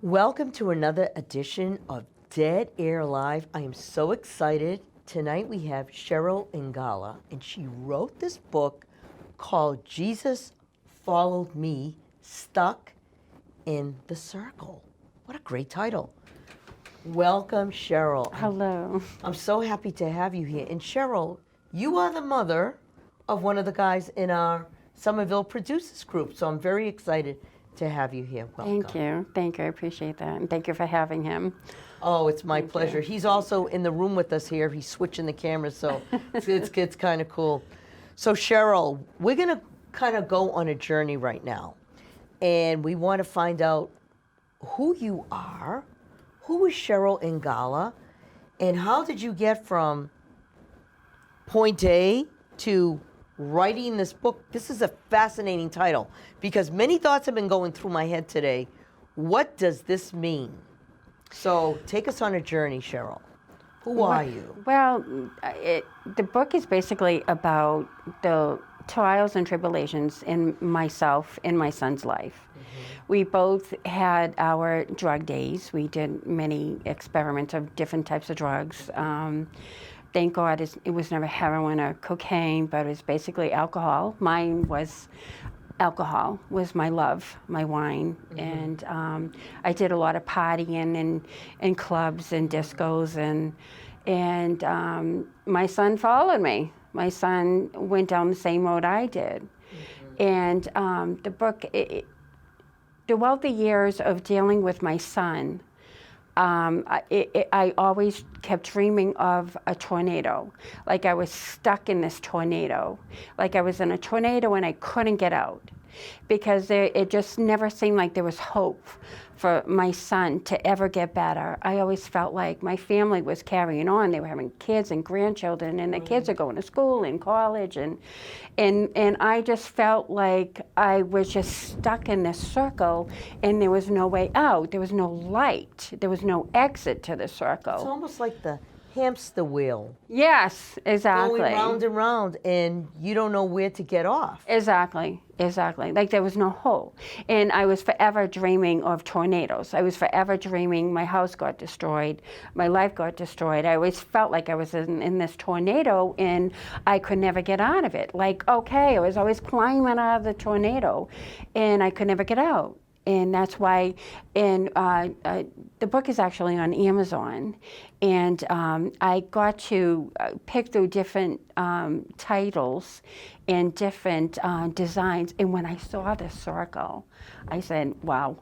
Welcome to another edition of Dead Air Live. I am so excited. Tonight we have Cheryl Ingala, and she wrote this book called Jesus Followed Me, Stuck in the Circle. What a great title. Welcome, Cheryl. Hello. I'm so happy to have you here. And Cheryl, you are the mother of one of the guys in our Somerville Producers Group, so I'm very excited to have you here. Welcome. Thank you. Thank you. I appreciate that. And thank you for having him. Oh, it's my pleasure. He's also in the room with us here. He's switching the cameras, so it's kind of cool. So Cheryl, we're going to kind of go on a journey right now. And we want to find out who you are, who is Cheryl Ingala, and how did you get from point A to writing this book? This is a fascinating title because many thoughts have been going through my head today. What does this mean? So take us on a journey, Cheryl. Who are you? Well, the book is basically about the trials and tribulations in myself and my son's life. We both had our drug days. We did many experiments of different types of drugs. Thank God it was never heroin or cocaine, but it was basically alcohol. Mine was alcohol, was my love, my wine. And I did a lot of partying and clubs and discos. And my son followed me. My son went down the same road I did. And the book, throughout the years of dealing with my son, I always kept dreaming of a tornado, like I was stuck in this tornado, like I was in a tornado and I couldn't get out, because it just never seemed like there was hope for my son to ever get better. I always felt like my family was carrying on. They were having kids and grandchildren, and the kids are going to school and college, and I just felt like I was just stuck in this circle, and there was no way out. There was no light. There was no exit to the circle. It's almost like the hamster wheel. Yes, exactly. Going round and round, and you don't know where to get off. Exactly. Like there was no hope. And I was forever dreaming of tornadoes. I was forever dreaming my house got destroyed, my life got destroyed. I always felt like I was in this tornado and I could never get out of it. Like, okay, I was always climbing out of the tornado and I could never get out. And that's why, the book is actually on Amazon, and I got to pick through different titles and different designs. And when I saw the circle, I said, "Wow,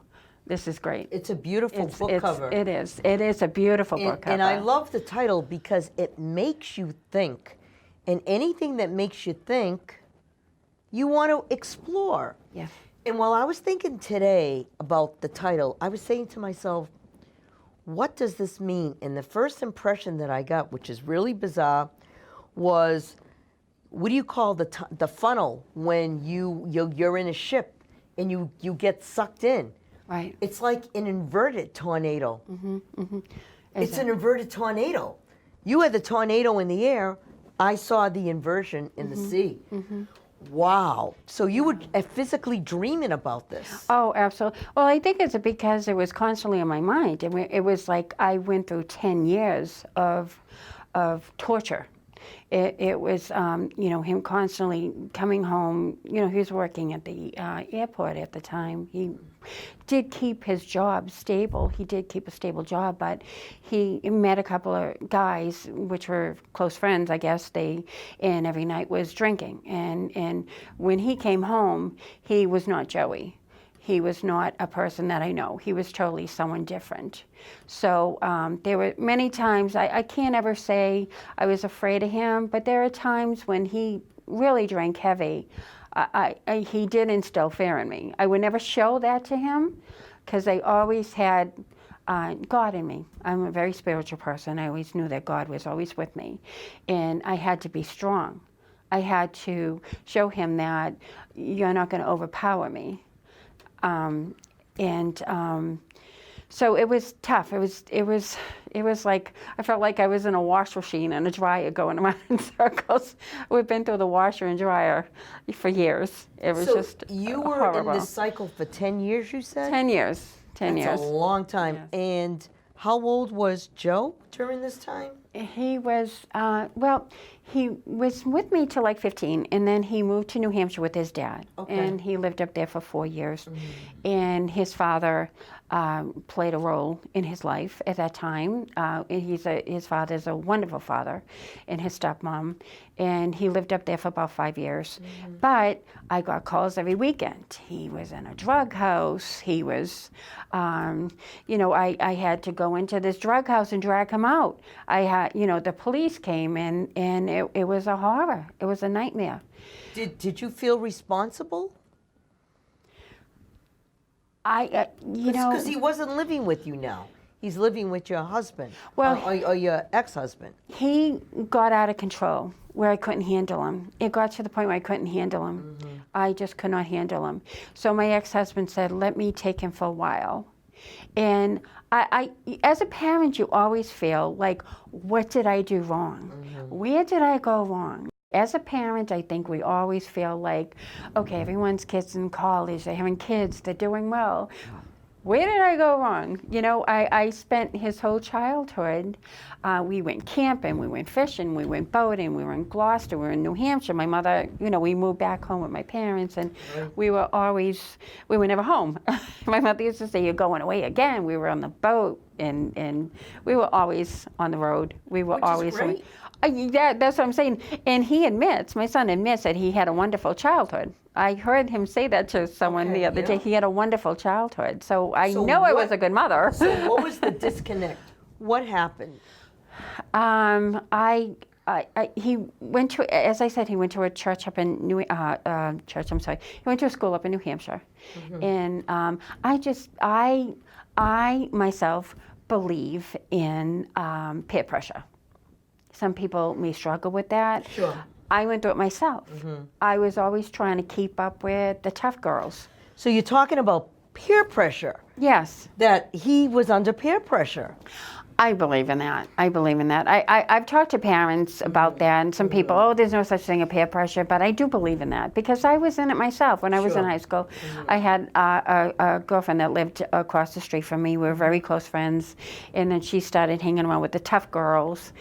this is great." It's a beautiful book cover. It is. It is a beautiful book cover. And I love the title because it makes you think, and anything that makes you think, you want to explore. Yeah. And while I was thinking today about the title, I was saying to myself, what does this mean? And the first impression that I got, which is really bizarre, was, what do you call the funnel when you're in a ship and you get sucked in? Right. It's like an inverted tornado. It's an inverted tornado. You had the tornado in the air. I saw the inversion in the sea. Wow. So you were physically dreaming about this? Oh, absolutely. Well, I think it's because it was constantly in my mind. It was like I went through 10 years of torture. It was, him constantly coming home. He was working at the airport at the time. He did keep his job stable. He did keep a stable job, but he met a couple of guys, which were close friends, I guess. And every night was drinking. And when he came home, he was not Joey. He was not a person that I know. He was totally someone different. So there were many times, I can't ever say I was afraid of him, but there are times when he really drank heavy. He did instill fear in me. I would never show that to him because I always had God in me. I'm a very spiritual person. I always knew that God was always with me. And I had to be strong. I had to show him that you're not going to overpower me. So it was tough. It was like I felt like I was in a wash machine and a dryer going around in circles. We've been through the washer and dryer for years. It was just you were horrible. in this cycle for 10 years, you said? 10 years. 10 That's years. a long time. Yes. And how old was Joe during this time? He was, he was with me till like 15, and then he moved to New Hampshire with his dad. Okay. And he lived up there for 4 years. And his father played a role in his life at that time. His father's a wonderful father, and his stepmom. And he lived up there for about 5 years. But I got calls every weekend. He was in a drug house. He was, I had to go into this drug house and drag him out. The police came in, and it was a horror. It was a nightmare. Did you feel responsible? Because he wasn't living with you now. He's living with your husband. Well, or your ex-husband. He got out of control where I couldn't handle him. It got to the point where I couldn't handle him. I just could not handle him. So my ex-husband said, let me take him for a while. And I as a parent, you always feel like, what did I do wrong? Where did I go wrong? As a parent, I think we always feel like, okay, everyone's kids in college, they're having kids, they're doing well. Where did I go wrong? I spent his whole childhood, we went camping, we went fishing, we went boating, we were in Gloucester, we were in New Hampshire. My mother, we moved back home with my parents, and we were never home. My mother used to say, you're going away again. We were on the boat, and we were always on the road. We were always great. That's what I'm saying. And my son admits that he had a wonderful childhood. I heard him say that to someone the other day. He had a wonderful childhood. So I know I was a good mother. So what was the disconnect? What happened? He went to, as I said, he went to a church up in He went to a school up in New Hampshire. And I myself believe in peer pressure. Some people may struggle with that. Sure. I went through it myself. I was always trying to keep up with the tough girls. So you're talking about peer pressure. Yes. That he was under peer pressure. I believe in that. I've talked to parents about that, and some people, there's no such thing as peer pressure, but I do believe in that because I was in it myself. When I was in high school, I had a girlfriend that lived across the street from me. We were very close friends, and then she started hanging around with the tough girls.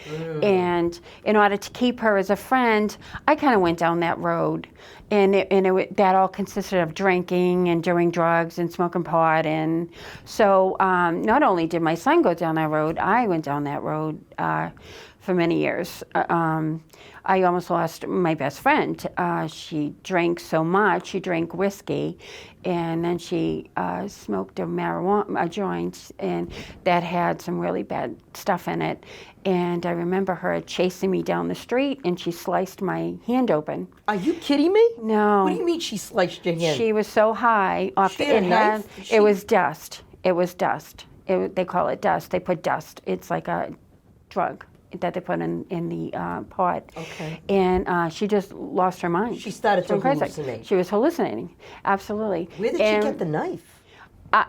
And in order to keep her as a friend, I kind of went down that road. And that all consisted of drinking and doing drugs and smoking pot. And so not only did my son go down that road, I went down that road for many years. I almost lost my best friend. She drank so much, she drank whiskey, and then she smoked a joint, and that had some really bad stuff in it. And I remember her chasing me down the street, and she sliced my hand open. Are you kidding me? No. What do you mean she sliced your hand? She was so high off She had a knife? it was dust. It was dust. They call it dust. They put dust. It's like a drug that they put in the pot. Okay. And she just lost her mind. She started to Crazy. hallucinate. She was hallucinating. Absolutely. Where did she get the knife?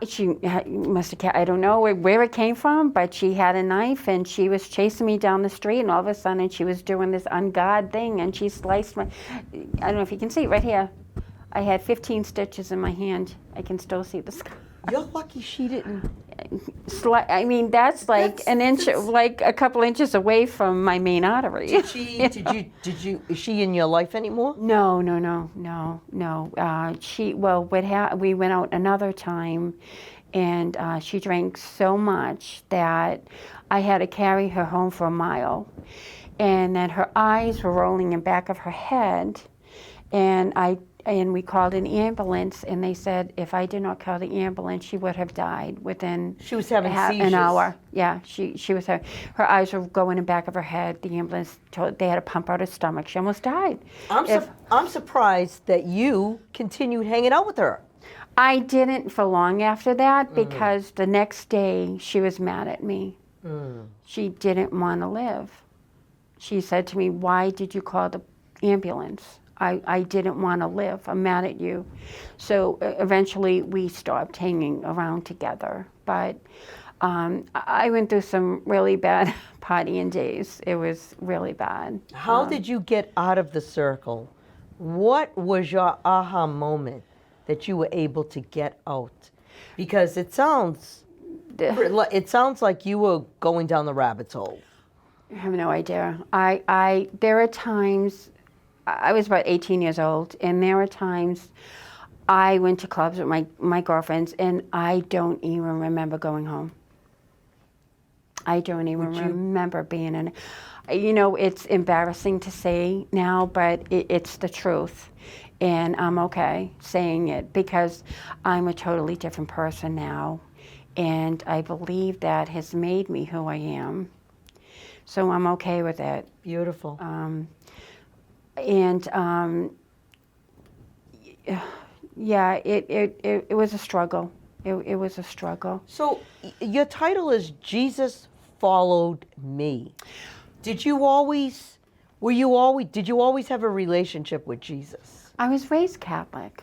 She must have, I don't know where it came from, but she had a knife and she was chasing me down the street, and all of a sudden she was doing this unguarded thing, and she sliced my, I don't know if you can see it right here. I had 15 stitches in my hand. I can still see the scar. You're lucky she didn't. I mean, that's like an inch, like a couple inches away from my main artery. Is she in your life anymore? No. We went out another time, and she drank so much that I had to carry her home for a mile, and then her eyes were rolling in back of her head, and we called an ambulance, and they said if I did not call the ambulance, she would have died within She was having seizures. an hour. Yeah, she was her eyes were going in back of her head. The ambulance told they had to pump out her stomach. She almost died. I'm surprised that you continued hanging out with her. I didn't for long after that because the next day she was mad at me. She didn't want to live. She said to me, "Why did you call the ambulance? I didn't want to live. I'm mad at you." So eventually we stopped hanging around together. But I went through some really bad partying days. It was really bad. How did you get out of the circle? What was your aha moment that you were able to get out? Because it sounds like you were going down the rabbit's hole. I have no idea. There are times, I was about 18 years old, and there are times I went to clubs with my girlfriends, and I don't even remember going home. I don't even remember being in it. You know, it's embarrassing to say now, but it's the truth. And I'm okay saying it because I'm a totally different person now. And I believe that has made me who I am. So I'm okay with it. Beautiful. Yeah, it was a struggle. It was a struggle. So your title is Jesus Followed Me. Did you always have a relationship with Jesus? I was raised Catholic.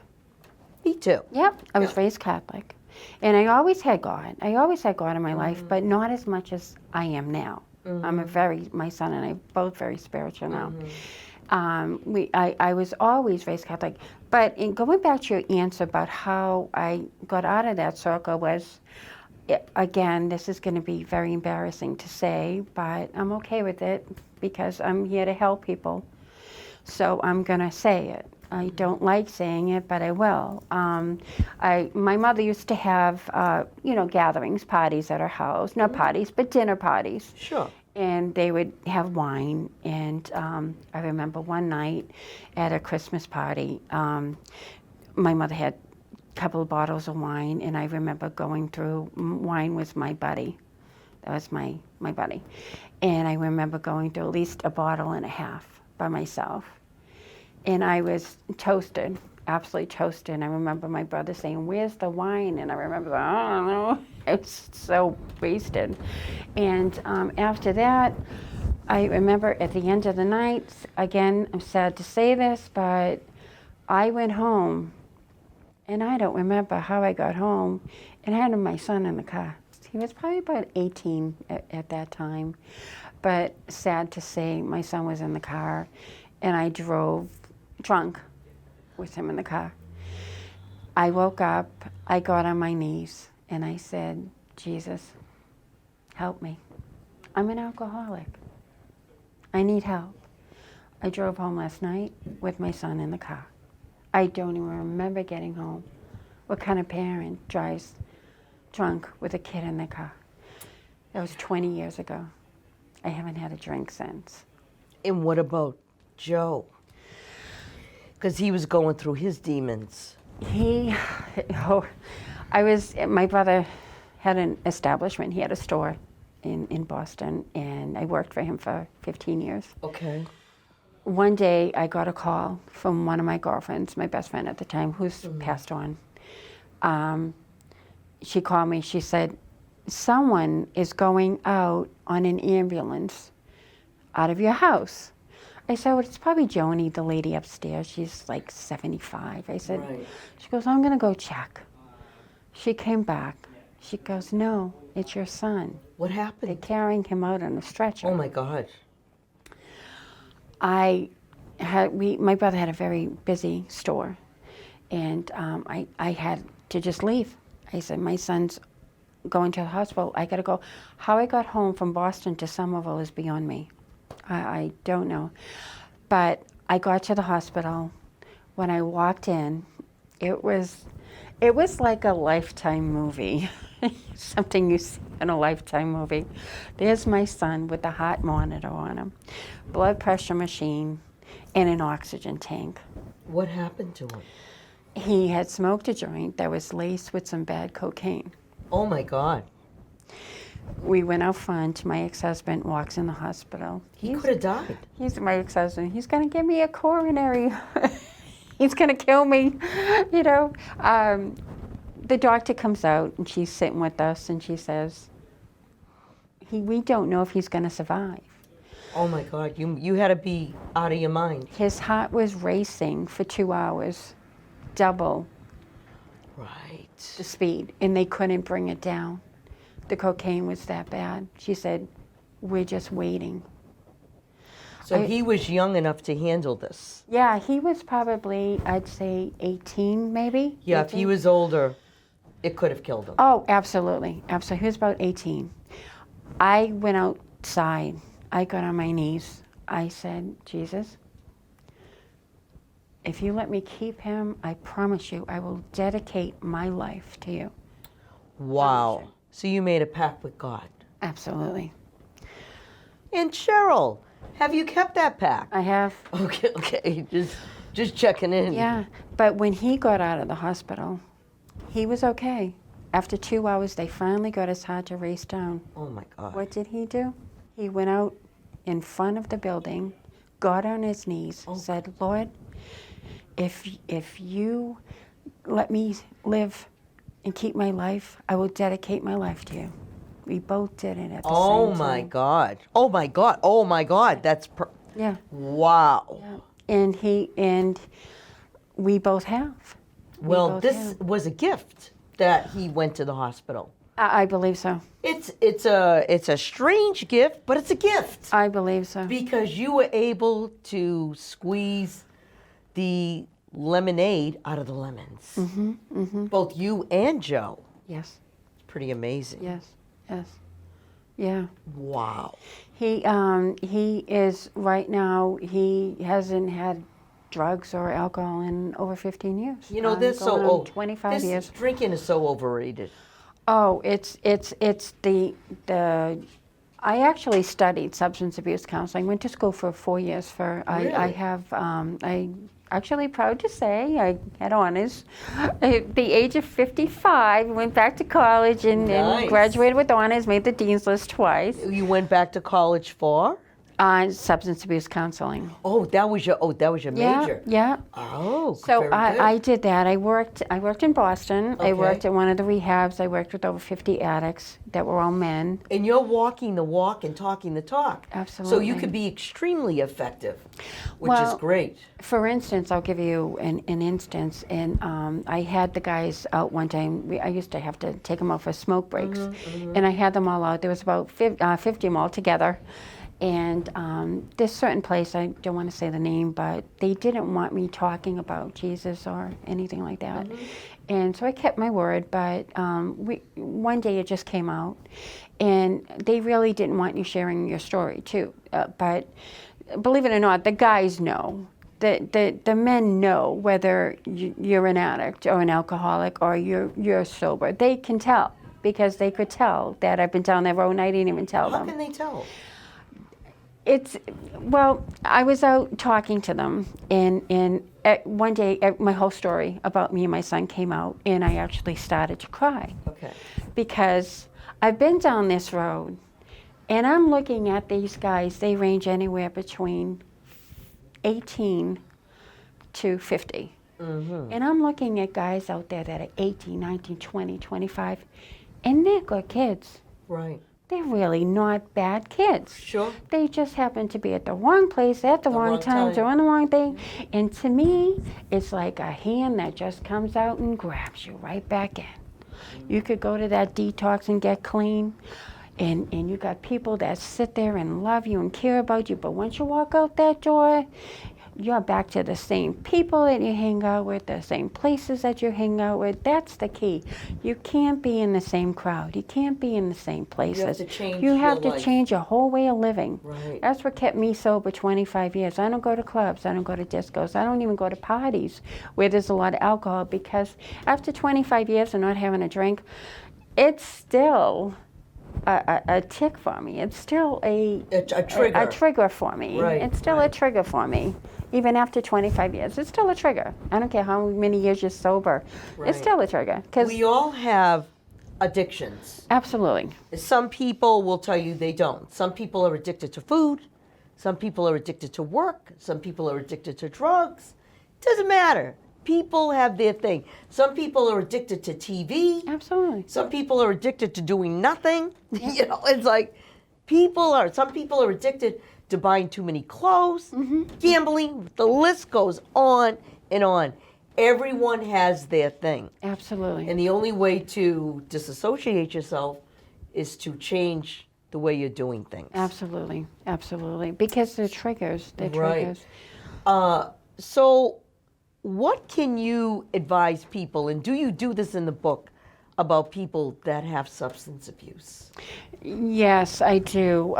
Me too. Yep, I was raised Catholic. And I always had God. I always had God in my life, but not as much as I am now. My son and I both very spiritual now. I was always raised Catholic. But in going back to your answer about how I got out of that circle was, again, this is going to be very embarrassing to say, but I'm okay with it because I'm here to help people. So I'm going to say it. I don't like saying it, but I will. My mother used to have, gatherings, parties at her house. Not parties, but dinner parties. Sure. And they would have wine. And I remember one night at a Christmas party, my mother had a couple of bottles of wine, and I remember going through, wine was my buddy. That was my buddy. And I remember going through at least a bottle and a half by myself. And I was toasted, absolutely toasted. And I remember my brother saying, "Where's the wine?" And I remember, I don't know. I was so wasted. And after that, I remember at the end of the night, again, I'm sad to say this, but I went home, and I don't remember how I got home, and I had my son in the car. He was probably about 18 at that time. But sad to say, my son was in the car, and I drove drunk with him in the car. I woke up, I got on my knees, and I said, "Jesus, help me. I'm an alcoholic. I need help." I drove home last night with my son in the car. I don't even remember getting home. What kind of parent drives drunk with a kid in the car? That was 20 years ago. I haven't had a drink since. And what about Joe? Because he was going through his demons. My brother had an establishment. He had a store in Boston, and I worked for him for 15 years. Okay. One day, I got a call from one of my girlfriends, my best friend at the time, who's passed on. She called me. She said, "Someone is going out on an ambulance out of your house." I said, "Well, it's probably Joni, the lady upstairs. She's like 75. I said, Right. She goes, "I'm going to go check." She came back. She goes, "No, it's your son. What They're happened? carrying him out on a stretcher." Oh my gosh. My brother had a very busy store, and I had to just leave. I said, "My son's going to the hospital. I got to go." How I got home from Boston to Somerville is beyond me. I don't know. But I got to the hospital. When I walked in, it was like a Lifetime movie. Something you see in a Lifetime movie. There's my son with the heart monitor on him, blood pressure machine, and an oxygen tank. What happened to him? He had smoked a joint that was laced with some bad cocaine. Oh my God. We went out front. My ex-husband walks in the hospital. He could have died. He's my ex-husband. He's going to give me a coronary. He's going to kill me, you know. The doctor comes out, and she's sitting with us, and she says, we don't know if he's going to survive. Oh my God, you had to be out of your mind. His heart was racing for 2 hours, double Right. the speed, and they couldn't bring it down. The cocaine was that bad. She said, "We're just waiting." So he was young enough to handle this. Yeah, he was probably, I'd say 18 maybe. Yeah, 18. if he was older, it could have killed him. Oh, absolutely. Absolutely. He was about 18. I went outside. I got on my knees. I said, Jesus, if you let me keep him, I promise you, I will dedicate my life to you. Wow. So you made a pact with God. Absolutely. And Cheryl, have you kept that pact? I have. Okay. Just checking in. Yeah. But when he got out of the hospital, he was okay. After 2 hours, they finally got his heart to race down. Oh my God. What did he do? He went out in front of the building, got on his knees, said, Lord, if you let me live and keep my life, I will dedicate my life to you. We both did it at the same time. Oh my God. Oh my God. Oh my God. That's Yeah. wow. Yeah. And we both have. Well, this was a gift that he went to the hospital. I believe so. It's a strange gift, but it's a gift. I believe so. Because you were able to squeeze the lemonade out of the lemons. Mm-hmm. Mm-hmm. Both you and Joe. Yes. It's pretty amazing. Yes. Yes. Yeah. Wow. He is right now. He hasn't had drugs or alcohol in over 15 years. You know, this so old. 25 years. Drinking is so overrated. Oh, it's the I actually studied substance abuse counseling. Went to school for 4 years. Really? I have I actually proud to say I had honors. At the age of 55, went back to college and graduated with honors. Made the dean's list twice. You went back to college for? Substance abuse counseling. Oh, that was your major. Yeah. Oh, so very good. I did that. I worked in Boston. Okay. I worked at one of the rehabs. I worked with over 50 addicts that were all men. And you're walking the walk and talking the talk. Absolutely. So you could be extremely effective, which is great. For instance, I'll give you an instance. And I had the guys out one time. I used to have to take them out for smoke breaks. And I had them all out. There was about 50 of them all together. And this certain place, I don't want to say the name, but they didn't want me talking about Jesus or anything like that. And so I kept my word, but one day it just came out. And they really didn't want you sharing your story, too. But believe it or not, the guys know. The men know whether you're an addict or an alcoholic or you're sober. They can tell, because they could tell that I've been down that road and I didn't even tell them. How can they tell? I was out talking to them, and one day, my whole story about me and my son came out, and I actually started to cry. Okay. Because I've been down this road, and I'm looking at these guys. They range anywhere between 18 to 50. And I'm looking at guys out there that are 18, 19, 20, 25, and they're good kids. Right. They're really not bad kids. Sure. They just happen to be at the wrong place at the wrong time, doing the wrong thing. And to me, it's like a hand that just comes out and grabs you right back in. You could go to that detox and get clean, and you got people that sit there and love you and care about you. But once you walk out that door, you're back to the same people that you hang out with, the same places that you hang out with. That's the key. You can't be in the same crowd. You can't be in the same places. You have to change You have your to life. change your whole way of living. Right. That's what kept me sober 25 years. I don't go to clubs. I don't go to discos. I don't even go to parties where there's a lot of alcohol, because after 25 years of not having a drink, it's still a tick for me. It's still a trigger. A trigger for me. Right, It's still a trigger for me. Even after 25 years, it's still a trigger. I don't care how many years you're sober. Right. It's still a trigger. 'Cause We all have addictions. absolutely. Some people will tell you they don't. Some people are addicted to food. Some people are addicted to work. Some people are addicted to drugs. Doesn't matter. People have their thing. Some people are addicted to TV. Absolutely. Some people are addicted to doing nothing. You know, it's like some people are addicted to buying too many clothes, gambling, the list goes on and on. Everyone has their thing. Absolutely. And the only way to disassociate yourself is to change the way you're doing things. Absolutely. Absolutely. Because they're triggers. They're Right. triggers. So what can you advise people, and do you do this in the book, about people that have substance abuse. Yes, I do.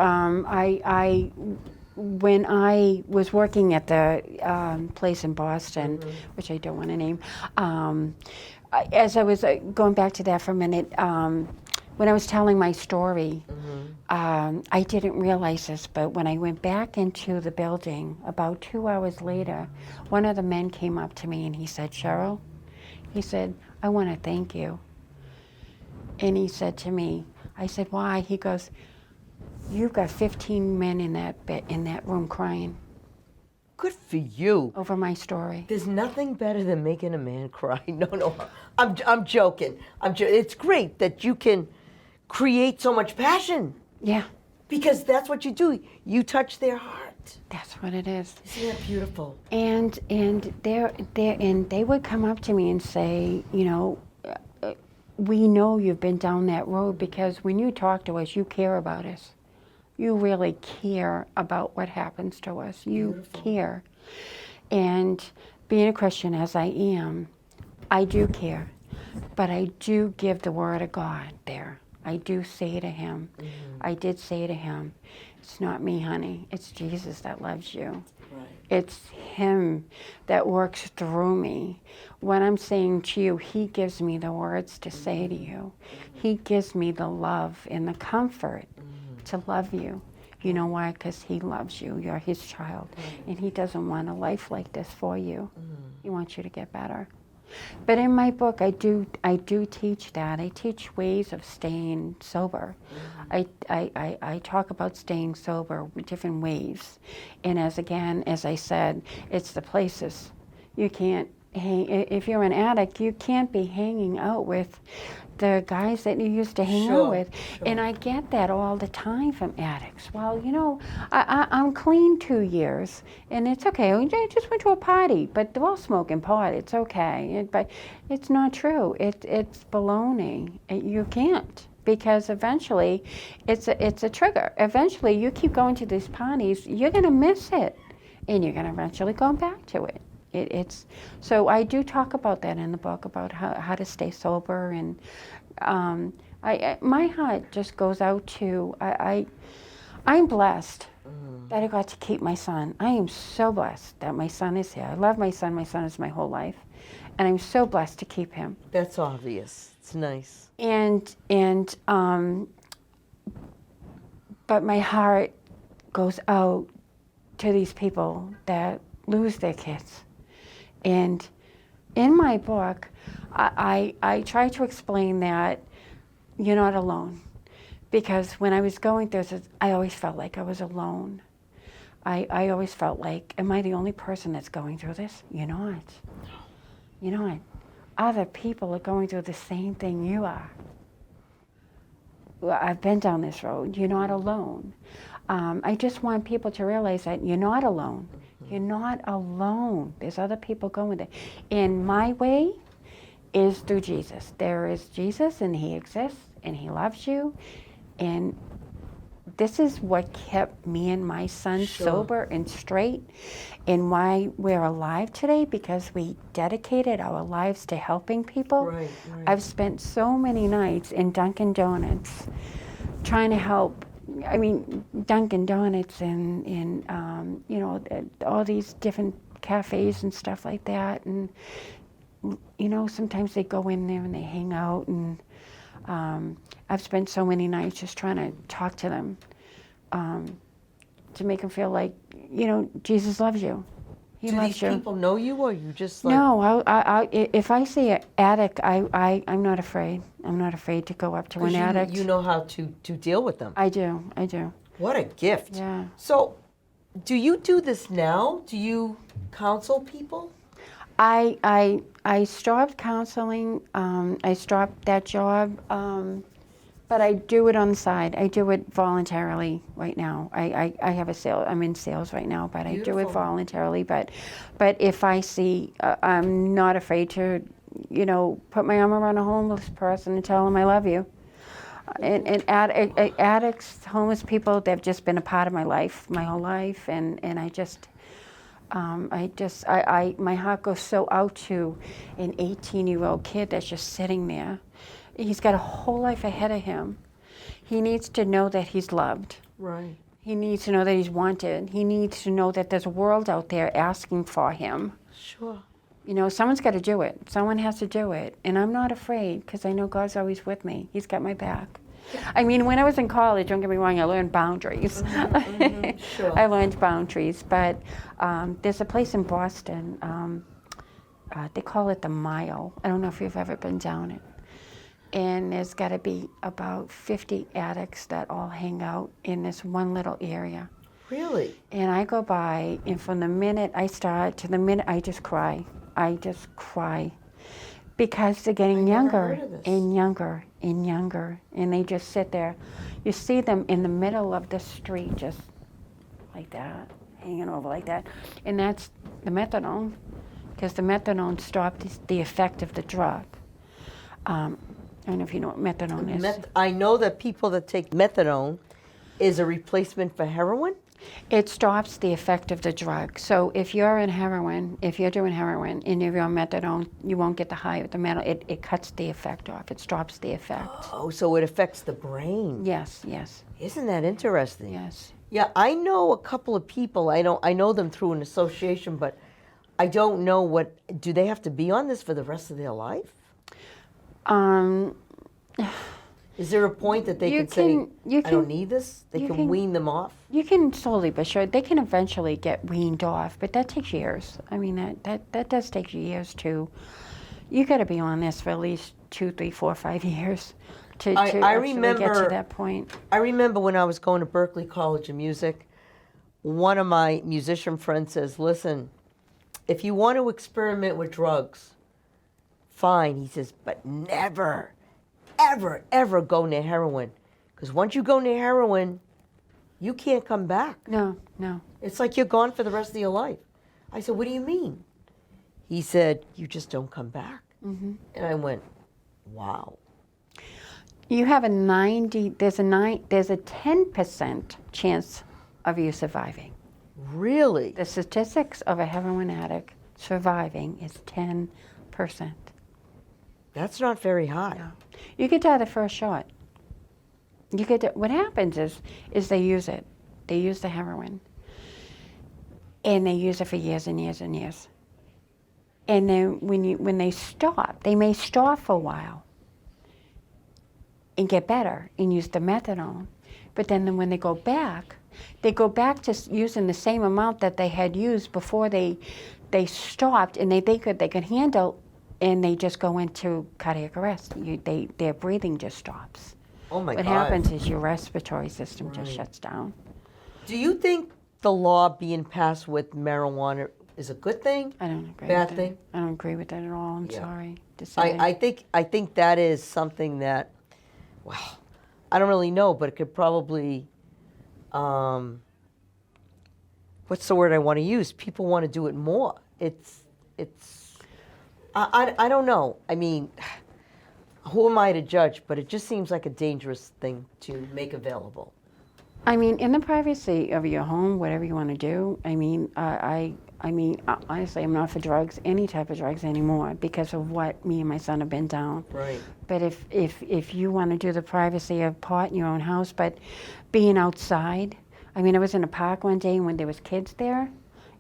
When I was working at the place in Boston, which I don't want to name, as I was going back to that for a minute, when I was telling my story, I didn't realize this, but when I went back into the building, about 2 hours later, one of the men came up to me and he said, Cheryl, he said, I want to thank you. And he said to me, I said, why? He goes, you've got 15 men in that room crying Good for you. over my story. There's nothing better than making a man cry. No, I'm joking. It's great that you can create so much passion Yeah, because that's what you do. You touch their heart. that's what it is. Isn't that beautiful? And they would come up to me and say, you know, we know you've been down that road because when you talk to us, you care about us. You really care about what happens to us. You Beautiful. care. And being a Christian as I am, I do care. But I do give the word of God there. I do say to him, I did say to him, it's not me, honey. It's Jesus that loves you. Right. It's him that works through me. What I'm saying to you, he gives me the words to say to you. He gives me the love and the comfort to love you. You know why? Because he loves you. You're his child. And he doesn't want a life like this for you. He wants you to get better. But in my book, I do teach that. I teach ways of staying sober. I talk about staying sober, different ways. And as I said, it's the places. You can't hang, if you're an addict, you can't be hanging out with the guys that you used to hang out with. And I get that all the time from addicts. Well, you know, I'm clean 2 years, and it's okay. I just went to a party, but they're all smoking pot. It's okay. But it's not true. It's baloney. You can't, because eventually it's a trigger. Eventually, you keep going to these parties, you're going to miss it, and you're going to eventually go back to it. So I do talk about that in the book, about how to stay sober, and my heart just goes out to, I'm blessed that I got to keep my son. I am so blessed that my son is here. I love my son. My son is my whole life, and I'm so blessed to keep him. That's obvious. It's nice. But my heart goes out to these people that lose their kids. And in my book, I try to explain that you're not alone. Because when I was going through this, I always felt like I was alone. I always felt like, am I the only person that's going through this? You're not. You're not. Other people are going through the same thing you are. I've been down this road. You're not alone. I just want people to realize that you're not alone. You're not alone. There's other people going there. And my way is through Jesus. There is Jesus, and he exists, and he loves you. And this is what kept me and my son sober and straight, and why we're alive today, because we dedicated our lives to helping people. Right. I've spent so many nights in Dunkin' Donuts trying to help. I mean, Dunkin' Donuts and you know, all these different cafes and stuff like that. And, you know, sometimes they go in there and they hang out. And I've spent so many nights just trying to talk to them to make them feel like, you know, Jesus loves you. He Do loves these you. people know you, or you just like? No, if I see an addict, I'm not afraid. I'm not afraid to go up to an addict. You know how to deal with them. I do. What a gift. Yeah. So, do you do this now? Do you counsel people? I stopped counseling. I stopped that job, but I do it on the side. I do it voluntarily right now. I have a sale. I'm in sales right now, but I do it Beautiful. voluntarily. But if I see, I'm not afraid to, you know, put my arm around a homeless person and tell them I love you. And addicts, homeless people, they've just been a part of my life, my whole life, and I just. My heart goes so out to an 18-year-old kid that's just sitting there, He's got a whole life ahead of him. He needs to know that he's loved. Right. He needs to know that he's wanted. He needs to know that there's a world out there asking for him. Sure. You know, someone's got to do it. Someone has to do it. And I'm not afraid because I know God's always with me. He's got my back. I mean, when I was in college, don't get me wrong, I learned boundaries. Sure. I learned boundaries. But there's a place in Boston, they call it the Mile. I don't know if you've ever been down it. And there's got to be about 50 addicts that all hang out in this one little area. Really? And I go by, and from the minute I start to the minute I just cry. I just cry. Because they're getting younger and younger and younger. And they just sit there. You see them in the middle of the street, just like that, hanging over like that. And that's the methadone, because the methadone stops the effect of the drug. I don't know if you know what methadone is. I know that people that take methadone is a replacement for heroin. It stops the effect of the drug. So if you're doing heroin and you're on methadone, you won't get the high of the methadone. It cuts the effect off. It stops the effect. Oh, so it affects the brain. Yes, yes, Isn't that interesting? yes. Yeah, I know a couple of people. I know them through an association, but I don't know do they have to be on this for the rest of their life? Is there a point that they can say, I don't need this? They can wean them off? You can slowly but surely. They can eventually get weaned off, but that takes years. I mean, that does take years too. You got to be on this for at least 2, 3, 4, 5 years to actually get to that point. I remember when I was going to Berklee College of Music, one of my musician friends says, listen, if you want to experiment with drugs, fine. He says, but never, ever, ever go near heroin. Because once you go near heroin, you can't come back. No, no. It's like you're gone for the rest of your life. I said, what do you mean? He said, you just don't come back. Mm-hmm. And I went, wow. You have there's a 10% chance of you surviving. Really? The statistics of a heroin addict surviving is 10%. That's not very high. No. You could die the first shot. What happens is they use it. They use the heroin. And they use it for years and years and years. And then when they stop, they may stop for a while and get better and use the methadone. But then when they go back to using the same amount that they had used before they stopped, and they could handle, and they just go into cardiac arrest. Their breathing just stops. Oh my God. What happens is your respiratory system just shuts down. Do you think the law being passed with marijuana is a good thing? I don't agree Bad with thing? that. I don't agree with that at all. I'm Yeah. sorry to say. I think that is something that, well, I don't really know, but it could probably, what's the word I want to use? People want to do it more. I don't know. I mean, who am I to judge? But it just seems like a dangerous thing to make available. I mean, in the privacy of your home, whatever you want to do. I mean, honestly, I'm not for drugs, any type of drugs anymore, because of what me and my son have been down. Right. But if you want to do the privacy of pot in your own house, but being outside. I mean, I was in a park one day when there was kids there,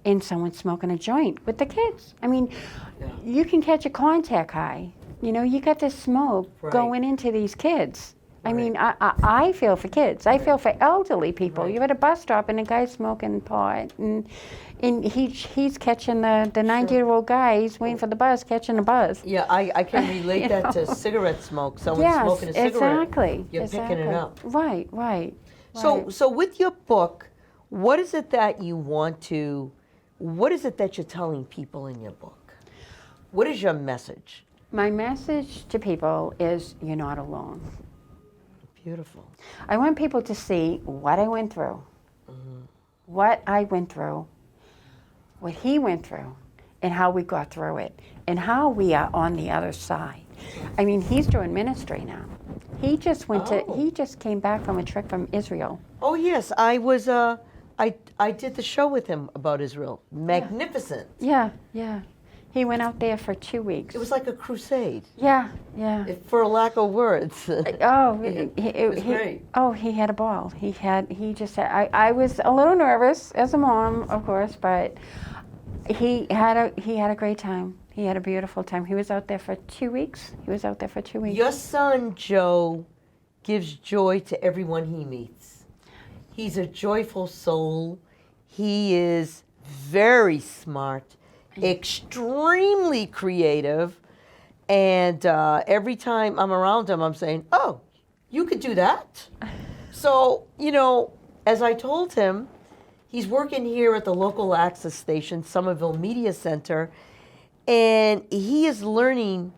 and someone smoking a joint with the kids. I mean, you can catch a contact high. You know, you got this smoke going into these kids. I mean, I feel for kids. I feel for elderly people. Right. You're at a bus stop and a guy's smoking pot, and he's catching the 90-year-old guy. He's waiting for the bus, catching the buzz. Yeah, I can relate that to cigarette smoke. Someone smoking a cigarette. Exactly. You're picking it up. Right. So with your book, what is it that you want to? What is it that you're telling people in your book? What is your message? My message to people is you're not alone. Beautiful. I want people to see what I went through, what I went through, what he went through, and how we got through it, and how we are on the other side. I mean, he's doing ministry now. He just he just came back from a trip from Israel. Oh yes, I was. I did the show with him about Israel. Magnificent. Yeah. He went out there for 2 weeks. It was like a crusade, Yeah, yeah. for a lack of words. Oh, it was great. Oh, he had a ball. He just had, I was a little nervous as a mom, of course, but he had a great time. He had a beautiful time. He was out there for 2 weeks. Your son, Joe, gives joy to everyone he meets. He's a joyful soul. He is very smart, extremely creative, and every time I'm around him, I'm saying, oh, you could do that? So, as I told him, he's working here at the local access station, Somerville Media Center, and he is learning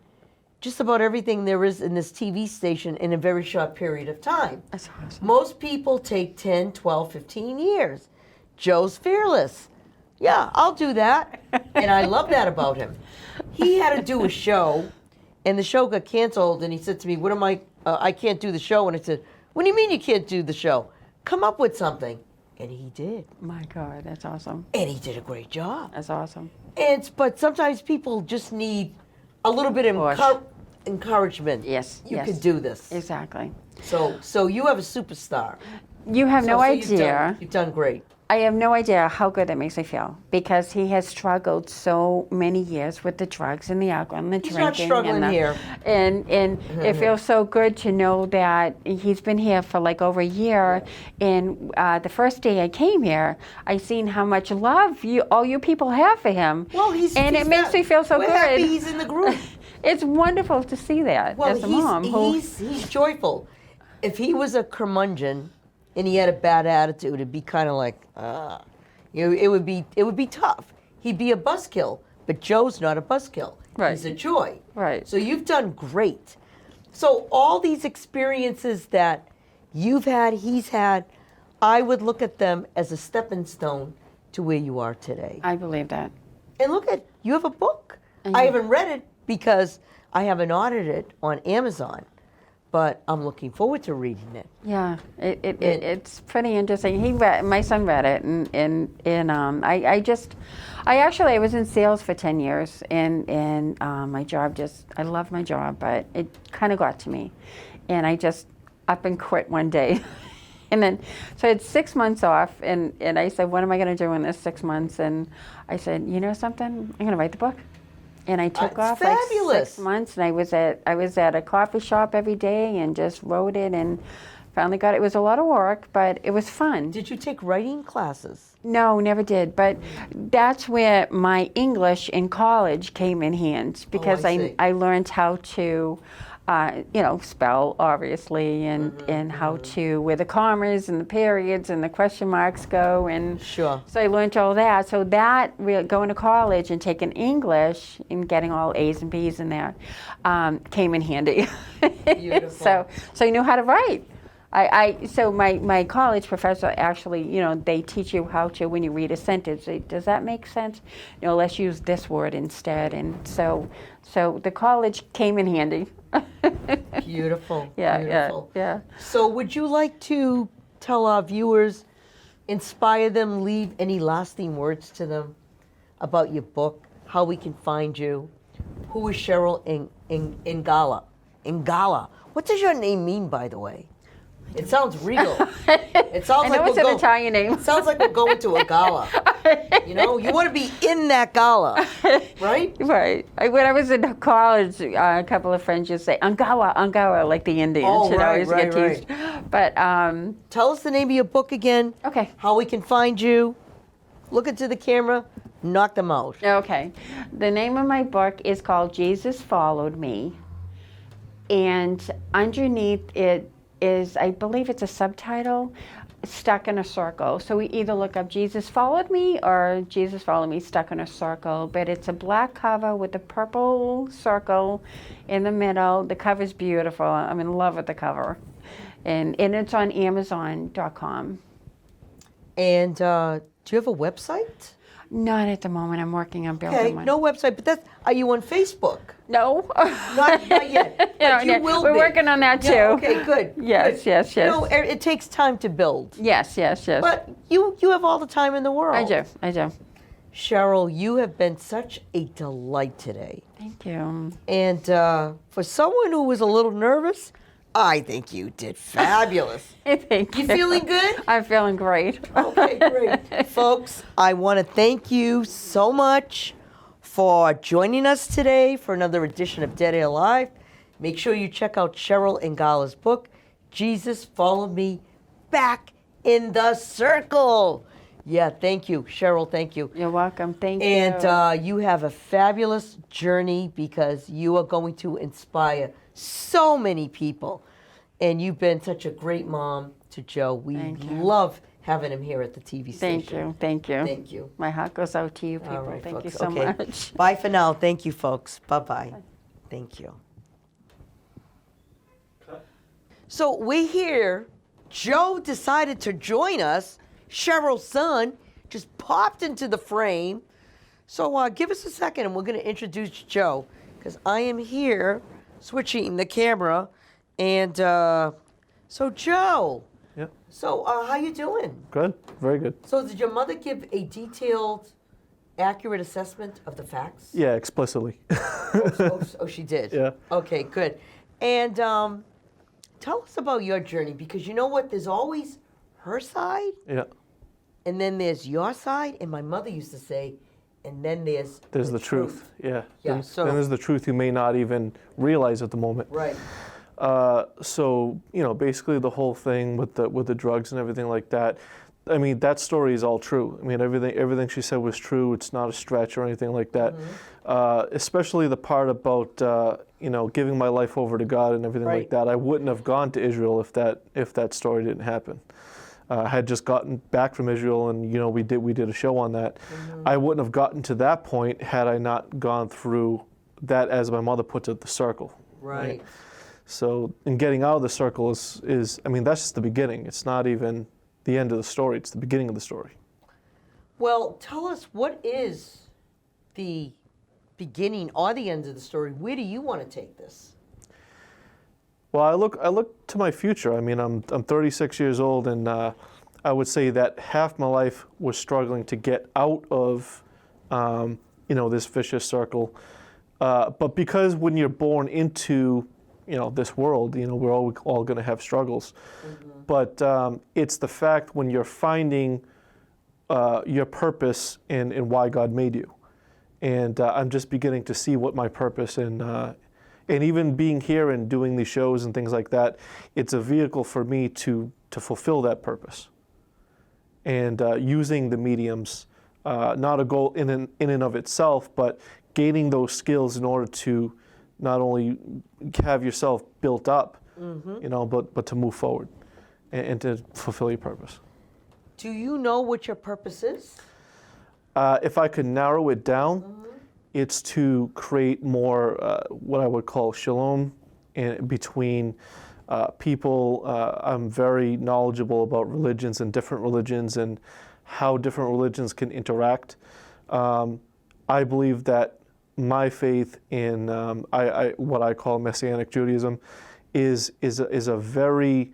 just about everything there is in this TV station in a very short period of time. That's awesome. Most people take 10, 12, 15 years. Joe's fearless. Yeah, I'll do that. And I love that about him. He had to do a show, and the show got canceled, and he said to me, I can't do the show. And I said, what do you mean you can't do the show? Come up with something. And he did. My God, that's awesome. And he did a great job. That's awesome. But sometimes people just need a little bit of encouragement. Yes, You yes. could do this. Exactly. So you have a superstar. You have no idea. You've done great. I have no idea how good that makes me feel, because he has struggled so many years with the drugs and the alcohol and the He's drinking. not struggling here. And it feels so good to know that he's been here for like over a year. And the first day I came here, I seen how much love all you people have for him. Well, it makes me feel so we're good. Happy he's in the group. It's wonderful to see that as a mom. He's joyful. If he was a curmudgeon and he had a bad attitude, it'd be kind of like, it would be tough. He'd be a buzzkill, but Joe's not a buzzkill. Right. He's a joy. Right. So you've done great. So all these experiences that you've had, he's had, I would look at them as a stepping stone to where you are today. I believe that. And look at, you have a book. I haven't read it because I haven't ordered it on Amazon, but I'm looking forward to reading it. Yeah, it's pretty interesting. My son read it, and I was in sales for 10 years, and my job I love my job, but it kind of got to me, and I just up and quit one day. And then, so I had 6 months off, and I said, what am I going to do in this 6 months? And I said, you know something? I'm going to write the book. And I took off fabulous. like 6 months, and I was at a coffee shop every day and just wrote it, and finally got it. It was a lot of work, but it was fun. Did you take writing classes? No, never did. But that's where my English in college came in handy, because I learned how to spell, obviously, and how to, where the commas and the periods and the question marks go. And Sure. So I learned all that. So that, going to college and taking English and getting all A's and B's in there came in handy. Beautiful. So I knew how to write. So my college professor actually, they teach you how to, when you read a sentence, does that make sense? Let's use this word instead. And so the college came in handy. Beautiful. Yeah. So would you like to tell our viewers, inspire them, leave any lasting words to them about your book, how we can find you? Who is Cheryl Ingala? Ingala. What does your name mean, by the way? It sounds regal. It sounds I know like it's an Italian name. It sounds like we're going to a gala. You want to be in that gala, right? Right. When I was in college, a couple of friends used to say Angawa, like the Indians. Oh, right, get teased. But tell us the name of your book again. Okay. How we can find you. Look into the camera. Knock them out. Okay. The name of my book is called Jesus Followed Me, and underneath it is, I believe it's a subtitle, Stuck in a Circle. So we either look up Jesus Followed Me or Jesus Followed Me Stuck in a Circle. But it's a black cover with a purple circle in the middle. The cover's beautiful. I'm in love with the cover. And it's on Amazon.com. And do you have a website? Not at the moment. I'm working on building Okay, one. no website, but are you on Facebook? No. Not yet. But you will We're be. working on that too. Yeah, okay, good. Yes, good. yes. It takes time to build. Yes. But you have all the time in the world. I do. Cheryl, you have been such a delight today. Thank you. And for someone who was a little nervous, I think you did fabulous. Thank you. You feeling good? I'm feeling great. Okay, great. Folks, I want to thank you so much for joining us today for another edition of Dead Air Live. Make sure you check out Cheryl Ingala's book, Jesus Followed Me Back in the Circle. Yeah, thank you, Cheryl, thank you. You're welcome. Thank you. And you have a fabulous journey because you are going to inspire so many people. And you've been such a great mom to Joe. We love having him here at the TV station. Thank you. Thank you. Thank you. My heart goes out to you people. All right, Thank folks. you so Okay. much. Bye for now. Thank you, folks. Bye-bye. Thank you. So we're here. Joe decided to join us. Cheryl's son just popped into the frame. So give us a second and we're going to introduce Joe because I am here switching the camera. And so Joe. Yep. So how you doing? Good. Very good. So did your mother give a detailed, accurate assessment of the facts? Yeah, explicitly. Oh, she did? Yeah. Okay, good. And tell us about your journey because you know what? There's always her side. Yeah. And then there's your side, and my mother used to say, and then there's the truth. Yeah. Yeah, Then, so- then there's the truth you may not even realize at the moment. Right. So basically the whole thing with the drugs and everything like that. I mean, that story is all true. I mean, everything she said was true. It's not a stretch or anything like that. Especially the part about giving my life over to God and everything like that. I wouldn't have gone to Israel if that story didn't happen. I had just gotten back from Israel, and we did a show on that. I wouldn't have gotten to that point had I not gone through that, as my mother puts it, the circle. Right. So, in getting out of the circle is that's just the beginning. It's not even the end of the story. It's the beginning of the story. Well, tell us, what is the beginning or the end of the story? Where do you want to take this? Well, I look to my future. I mean, I'm 36 years old, and I would say that half my life was struggling to get out of, this vicious circle. But because when you're born into, this world, we're all going to have struggles. But it's the fact when you're finding your purpose in why God made you, and I'm just beginning to see what my purpose and even being here and doing these shows and things like that, it's a vehicle for me to fulfill that purpose. And using the mediums, not a goal in and of itself, but gaining those skills in order to not only have yourself built up, but to move forward and to fulfill your purpose. Do you know what your purpose is? If I could narrow it down, it's to create more what I would call shalom between people. I'm very knowledgeable about religions and different religions and how different religions can interact. I believe that my faith in what I call Messianic Judaism is a very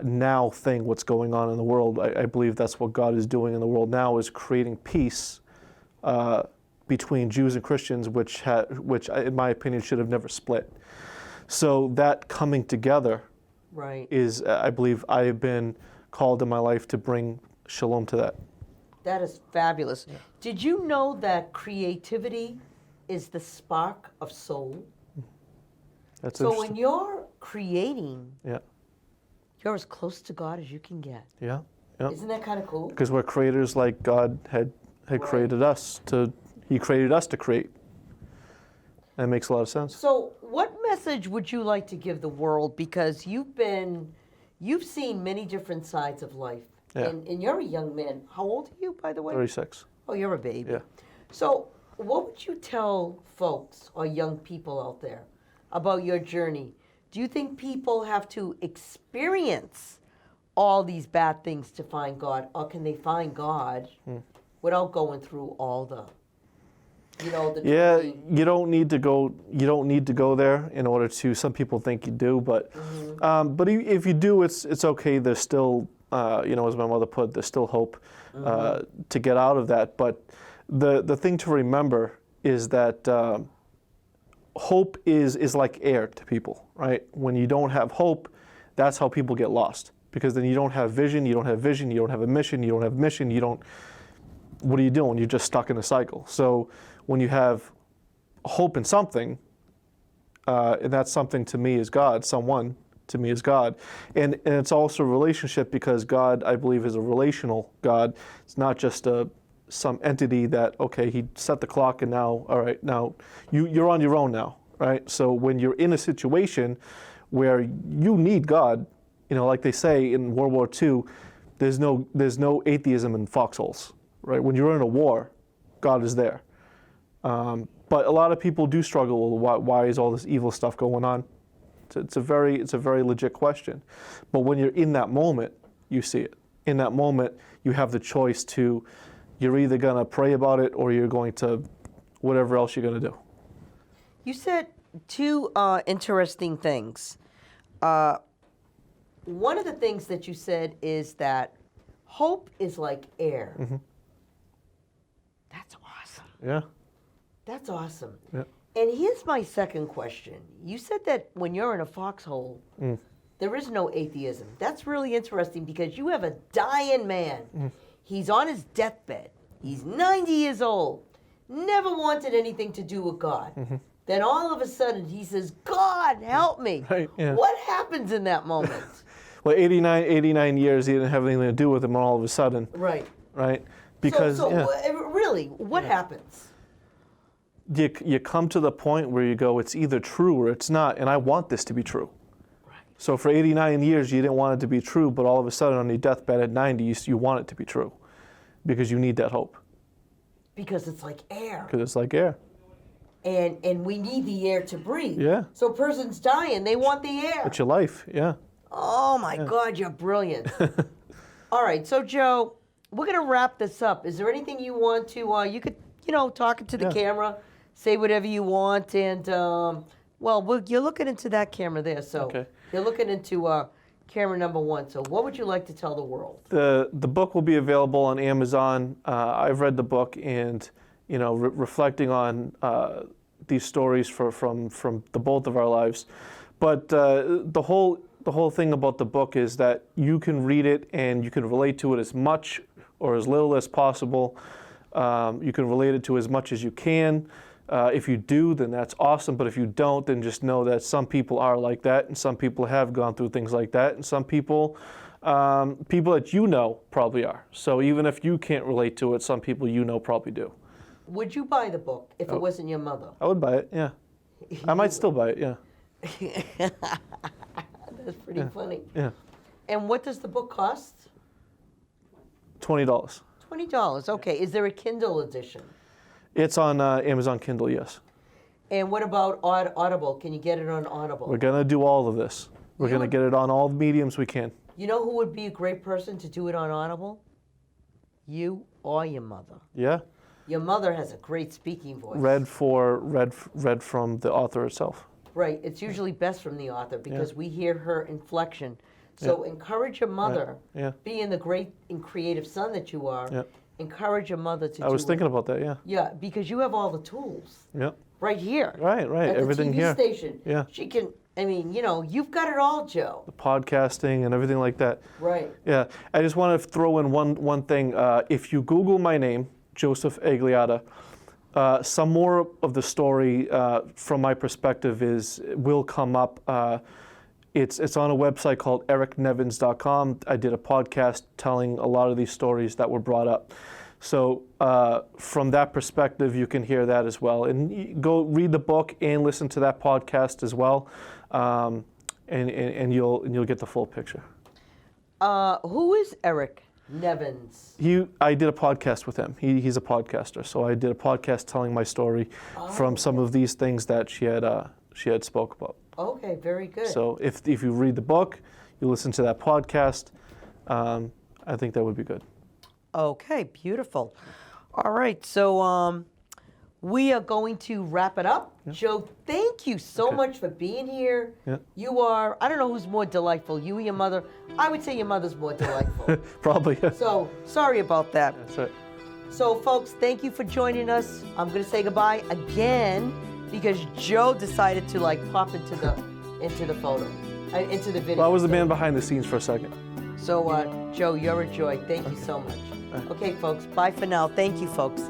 now thing. What's going on in the world? I believe that's what God is doing in the world now, is creating peace between Jews and Christians, which in my opinion should have never split. So that coming together is, I believe, I have been called in my life to bring shalom to that. That is fabulous. Yeah. Did you know that creativity is the spark of soul? That's so when you're creating, yeah, you're as close to God as you can get. Yeah. Yeah. Isn't that kind of cool? Because we're creators like God had created us to. He created us to create. That makes a lot of sense. So what message would you like to give the world? Because you've seen many different sides of life. Yeah. And you're a young man. How old are you, by the way? 36. Oh, you're a baby. Yeah. So what would you tell folks or young people out there about your journey? Do you think people have to experience all these bad things to find God, or can they find God without going through all the you don't need to go there in order to. Some people think you do, but but if you do, it's okay. There's still as my mother put, there's still hope to get out of that. But the thing to remember is that hope is like air to people, right? When you don't have hope, that's how people get lost. Because then you don't have vision, you don't have vision, you don't have a mission, you don't have mission, what are you doing? You're just stuck in a cycle. So when you have hope in something, and that something to me is God, someone to me is God. And it's also a relationship, because God, I believe, is a relational God. It's not just some entity that, okay, he set the clock and now, all right, now you're on your own now, right? So when you're in a situation where you need God, like they say in World War II, there's no atheism in foxholes, right? When you're in a war, God is there. But a lot of people do struggle with why is all this evil stuff going on? It's a very legit question. But when you're in that moment, you see it. In that moment, you have the choice to, you're either going to pray about it or you're going to, whatever else you're going to do. You said two interesting things. One of the things that you said is that hope is like air. Mm-hmm. That's awesome. Yeah. That's awesome. Yeah. And here's my second question. You said that when you're in a foxhole, there is no atheism. That's really interesting, because you have a dying man. He's on his deathbed. He's 90 years old. Never wanted anything to do with God. Then all of a sudden he says, God, help me. Right, yeah. What happens in that moment? Well, 89 years, he didn't have anything to do with him, and all of a sudden, Right. right? Because Really, what happens? you come to the point where you go, it's either true or it's not, and I want this to be true. Right. So for 89 years, you didn't want it to be true, but all of a sudden on your deathbed at 90, you want it to be true, because you need that hope. Because it's like air. Because it's like air. And we need the air to breathe. Yeah. So a person's dying, they want the air. It's your life, yeah. Oh my God, you're brilliant. All right, so Joe, we're gonna wrap this up. Is there anything you want to, you could, talk to the camera, say whatever you want, and, you're looking into that camera there, so Okay. you're looking into camera number 1. So what would you like to tell the world? The book will be available on Amazon. I've read the book, and reflecting on these stories from the both of our lives. But the whole thing about the book is that you can read it and you can relate to it as much or as little as possible. You can relate it to as much as you can. If you do, then that's awesome. But if you don't, then just know that some people are like that, and some people have gone through things like that, and some people that probably are. So even if you can't relate to it, some people probably do. Would you buy the book if it wasn't your mother? I would buy it, yeah. I might still buy it, yeah. That's pretty funny. Yeah. And what does the book cost? $20. $20. Okay. Is there a Kindle edition? It's on Amazon Kindle, yes. And what about Audible? Can you get it on Audible? We're going to do all of this. We're going to get it on all the mediums we can. You know who would be a great person to do it on Audible? You or your mother. Yeah. Your mother has a great speaking voice. Read from the author itself. Right. It's usually best from the author, because we hear her inflection. So encourage your mother, being the great and creative son that you are, encourage your mother to do it. I was thinking about that, yeah. Yeah, because you have all the tools. Yeah. Right here. Right, At everything the TV here. station. Yeah. She can, you've got it all, Joe. The podcasting and everything like that. Right. Yeah. I just want to throw in one thing. If you Google my name, Joseph Agliata, some more of the story from my perspective will come up. It's on a website called ericnevins.com. I did a podcast telling a lot of these stories that were brought up. So from that perspective, you can hear that as well. And go read the book and listen to that podcast as well, and you'll get the full picture. Who is Eric Nevins? I did a podcast with him. He's a podcaster, so I did a podcast telling my story from some of these things that she had spoke about. Okay, very good. So if you read the book, you listen to that podcast, I think that would be good. Okay, beautiful. All right, so we are going to wrap it up. Joe, thank you so much for being here. Yeah. You are, I don't know who's more delightful, you or your mother. I would say your mother's more delightful. Probably. Yeah. So, sorry about that. That's right. So, folks, thank you for joining us. I'm going to say goodbye again because Joe decided to like pop into the photo, into the video. Well, I was the man behind the scenes for a second. So, Joe, you're a joy. Thank you so much. Okay, folks, bye for now. Thank you, folks.